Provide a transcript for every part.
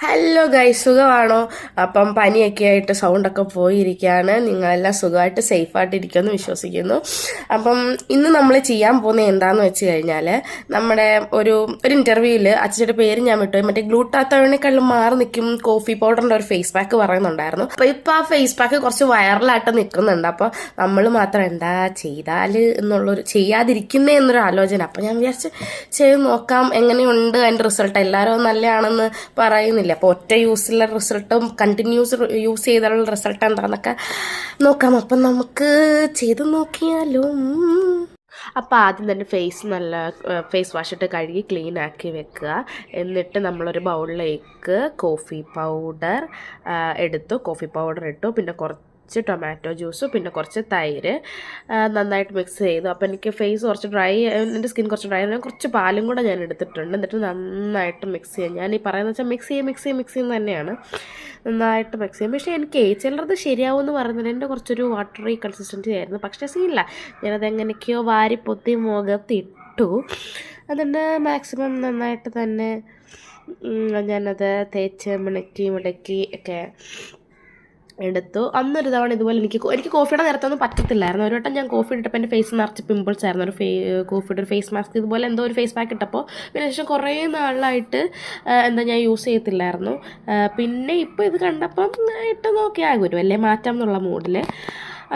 Hello guys, സുഖമാണോ? അപ്പം പനിയൊക്കെ ആയിട്ട് സൗണ്ടൊക്കെ പോയിരിക്കുകയാണ്. നിങ്ങളെല്ലാം സുഖമായിട്ട് സേഫായിട്ട് ഇരിക്കുമെന്ന് വിശ്വസിക്കുന്നു. അപ്പം ഇന്ന് നമ്മൾ ചെയ്യാൻ പോകുന്നത് എന്താണെന്ന് വെച്ച് കഴിഞ്ഞാൽ, നമ്മുടെ ഒരു ഇൻ്റർവ്യൂവിൽ അച്ഛൻ്റെ പേര് ഞാൻ വിട്ടു, മറ്റേ ഗ്ലൂട്ടാത്തോണിനെക്കാളും മാറി നിൽക്കും കോഫി പൗഡറിൻ്റെ ഒരു ഫേസ് പാക്ക് പറയുന്നുണ്ടായിരുന്നു. അപ്പോൾ ഇപ്പോൾ ആ ഫേസ് പാക്ക് കുറച്ച് വൈറലായിട്ട് നിൽക്കുന്നുണ്ട്. അപ്പോൾ നമ്മൾ മാത്രം എന്താ ചെയ്താൽ ചെയ്യാതിരിക്കുന്നേ എന്നൊരു ആലോചന. അപ്പോൾ ഞാൻ വിചാരിച്ച് ചെയ്ത് നോക്കാം എങ്ങനെയുണ്ട് അതിൻ്റെ റിസൾട്ട്. എല്ലാവരും നല്ലതാണെന്ന് പറയുന്നില്ല. അപ്പോൾ ഒറ്റ യൂസിലുള്ള റിസൾട്ടും കണ്ടിന്യൂസ് യൂസ് ചെയ്തുള്ള റിസൾട്ട് എന്താണെന്നൊക്കെ നോക്കാം. അപ്പം നമുക്ക് ചെയ്ത് നോക്കിയാലോ. അപ്പോൾ ആദ്യം തന്നെ ഫേസ് വാഷ് ഇട്ട് കഴുകി ക്ലീൻ ആക്കി വെക്കുക. എന്നിട്ട് നമ്മളൊരു ബൗളിലേക്ക് കോഫി പൗഡർ ഇട്ടു. പിന്നെ കുറച്ച് ടൊമാറ്റോ ജ്യൂസും പിന്നെ കുറച്ച് തൈര് നന്നായിട്ട് മിക്സ് ചെയ്തു. അപ്പോൾ എനിക്ക് ഫേസ് കുറച്ച് എൻ്റെ സ്കിൻ കുറച്ച് ഡ്രൈ ആയതിനാൽ കുറച്ച് പാലും കൂടെ ഞാൻ എടുത്തിട്ടുണ്ട്. എന്നിട്ട് നന്നായിട്ട് മിക്സ് ചെയ്യാം. ഞാൻ ഈ പറയുന്നത് വെച്ചാൽ മിക്സ് ചെയ്യുന്നത് തന്നെയാണ്. നന്നായിട്ട് മിക്സ് ചെയ്യും. പക്ഷേ എനിക്ക് ചിലത് ശരിയാവുമെന്ന് പറയുന്നത് എൻ്റെ കുറച്ചൊരു വാട്ടറി കൺസിസ്റ്റൻസി ആയിരുന്നു. പക്ഷേ സീനില്ല, ഞാനത് എങ്ങനെയൊക്കെയോ വാരിപ്പൊത്തി മുഖത്തിട്ടു. അതുകൊണ്ട് മാക്സിമം നന്നായിട്ട് തന്നെ ഞാനത് തേച്ച് മുടക്കി ഒക്കെ എടുത്തു. അന്നൊരു തവണ ഇതുപോലെ എനിക്ക് കോഫിയുടെ നേരത്തൊന്നും പറ്റത്തില്ലായിരുന്നു. ഒരു വട്ടം ഞാൻ കോഫി ഇട്ടപ്പോൾ എൻ്റെ ഫേസ് നിറച്ച് പിമ്പിൾസ് ആയിരുന്നു. കോഫിയുടെ ഒരു ഫേസ് മാസ്ക് ഇതുപോലെ എന്തോ ഒരു ഫേസ് പാക്ക് ഇട്ടപ്പോൾ പിന്നെ ശേഷം കുറേ നാളായിട്ട് ഞാൻ യൂസ് ചെയ്യത്തില്ലായിരുന്നു. പിന്നെ ഇപ്പോൾ ഇത് കണ്ടപ്പം ഇട്ട് നോക്കിയാൽ വരും അല്ലേ മാറ്റാം എന്നുള്ള മൂഡിൽ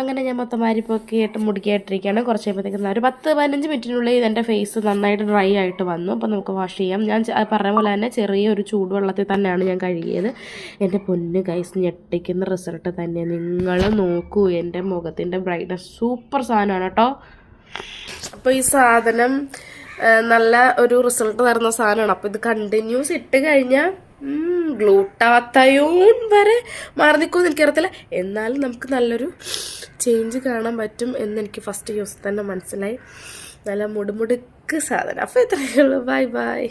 അങ്ങനെ ഞാൻ മൊത്തം വാരിപ്പൊക്കെ മുടിക്കായിട്ടിരിക്കുകയാണ്. കുറച്ച് കഴിയുമ്പോഴത്തേക്കും ഒരു 10-15 മിനിറ്റിനുള്ളിൽ എൻ്റെ ഫേസ് നന്നായിട്ട് ഡ്രൈ ആയിട്ട് വന്നു. അപ്പോൾ നമുക്ക് വാഷ് ചെയ്യാം. ഞാൻ പറഞ്ഞ പോലെ തന്നെ ചെറിയൊരു ചൂടുവെള്ളത്തിൽ തന്നെയാണ് ഞാൻ കഴുകിയത്. എൻ്റെ പൊന്ന് ഗൈസ്, ഞെട്ടിക്കുന്ന റിസൾട്ട് തന്നെ. നിങ്ങൾ നോക്കൂ, എൻ്റെ മുഖത്തിൻ്റെ ബ്രൈറ്റ്നസ് സൂപ്പർ സാധനമാണ് കേട്ടോ. അപ്പോൾ ഈ സാധനം നല്ല ഒരു റിസൾട്ട് തരുന്ന സാധനമാണ്. അപ്പോൾ ഇത് കണ്ടിന്യൂസ് ഇട്ട് കഴിഞ്ഞാൽ ഗ്ലൂട്ടാത്തയോൺ വരെ മാറി നിൽക്കുമെന്ന് എനിക്കറിയത്തില്ല. എന്നാലും നമുക്ക് നല്ലൊരു ചേഞ്ച് കാണാൻ പറ്റും എന്നെനിക്ക് ഫസ്റ്റ് യൂസ് തന്നെ മനസ്സിലായി. നല്ല മുടുമുടുക്ക് സാധനം. അപ്പോൾ ഇത്രയേ ഉള്ളൂ. ബൈ.